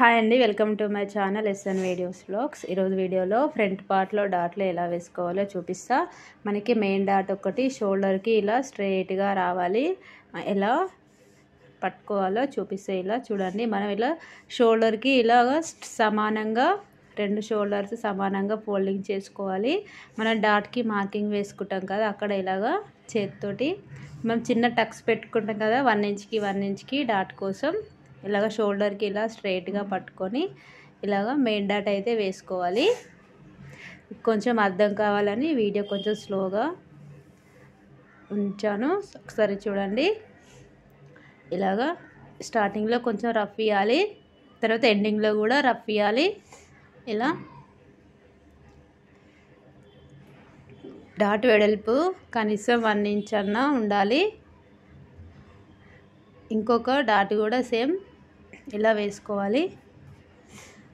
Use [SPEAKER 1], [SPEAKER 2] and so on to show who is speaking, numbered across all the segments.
[SPEAKER 1] Hi అండి, welcome to my channel SN videos vlogs. ఈరోజు వీడియోలో ఫ్రంట్ పార్ట్లో డాట్లు ఎలా వేసుకోవాలో చూపిస్తా. మనకి మెయిన్ డాట్ ఒకటి షోల్డర్కి ఇలా స్ట్రైట్గా రావాలి. ఎలా పట్టుకోవాలో చూపిస్తే ఇలా చూడండి. మనం ఇలా షోల్డర్కి ఇలాగ సమానంగా రెండు షోల్డర్స్ సమానంగా ఫోల్డింగ్ చేసుకోవాలి. మనం డాట్కి మార్కింగ్ వేసుకుంటాం కదా, అక్కడ ఇలాగా చేతితోటి మనం చిన్న టక్స్ పెట్టుకుంటాం కదా 1 ఇంచ్కి 1 ఇంచ్కి డాట్ కోసం ఇలాగ షోల్డర్కి ఇలా స్ట్రైట్గా పట్టుకొని ఇలాగ మెయిన్ డాట్ అయితే వేసుకోవాలి. కొంచెం అర్థం కావాలని వీడియో కొంచెం స్లోగా ఉంచాను, ఒకసారి చూడండి. ఇలాగా స్టార్టింగ్లో కొంచెం రఫ్ ఇవ్వాలి, తర్వాత ఎండింగ్లో కూడా రఫ్ ఇవ్వాలి. ఇలా డాట్ వెడల్పు కనీసం 1 ఇంచ్ అన్నా ఉండాలి. ఇంకొక డాట్ కూడా సేమ్ ఇలా వేసుకోవాలి.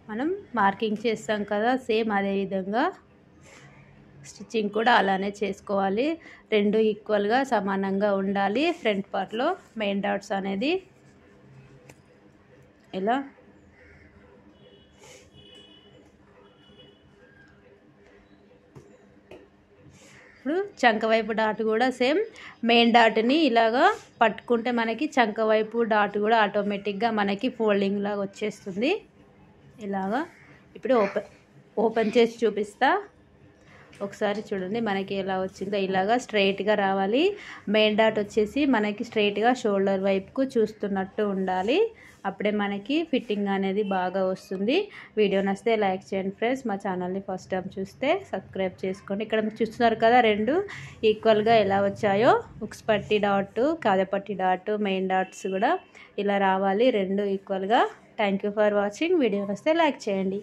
[SPEAKER 1] మనం మార్కింగ్ చేస్తాం కదా, సేమ్ అదే విధంగా స్టిచ్చింగ్ కూడా అలానే చేసుకోవాలి. రెండు ఈక్వల్గా సమానంగా ఉండాలి. ఫ్రంట్ పార్ట్లో మెయిన్ డాట్స్ అనేది ఇలా ఇప్పుడు చంక వైపు డాట్ కూడా సేమ్ మెయిన్ డాట్ని ఇలాగా పట్టుకుంటే మనకి చంక వైపు డాట్ కూడా ఆటోమేటిక్గా మనకి ఫోల్డింగ్ లాగా వచ్చేస్తుంది. ఇలాగా ఇప్పుడు ఓపెన్ చేసి చూపిస్తా, ఒకసారి చూడండి మనకి ఎలా వచ్చిందో. ఇలాగా స్ట్రైట్గా రావాలి. మెయిన్ డాట్ వచ్చేసి మనకి స్ట్రైట్గా షోల్డర్ వైపుకు చూస్తున్నట్టు ఉండాలి. అప్పుడే మనకి ఫిట్టింగ్ అనేది బాగా వస్తుంది. వీడియో నచ్చితే లైక్ చేయండి ఫ్రెండ్స్. మా ఛానల్ని ఫస్ట్ టైం చూస్తే సబ్స్క్రైబ్ చేసుకోండి. ఇక్కడ మీరు చూస్తున్నారు కదా, రెండు ఈక్వల్గా ఎలా వచ్చాయో. ఉక్స్ పట్టి డాట్, కాజపట్టి డాట్, మెయిన్ డాట్స్ కూడా ఇలా రావాలి, రెండు ఈక్వల్గా. Thank you for watching. Video నచ్చితే లైక్ చేయండి.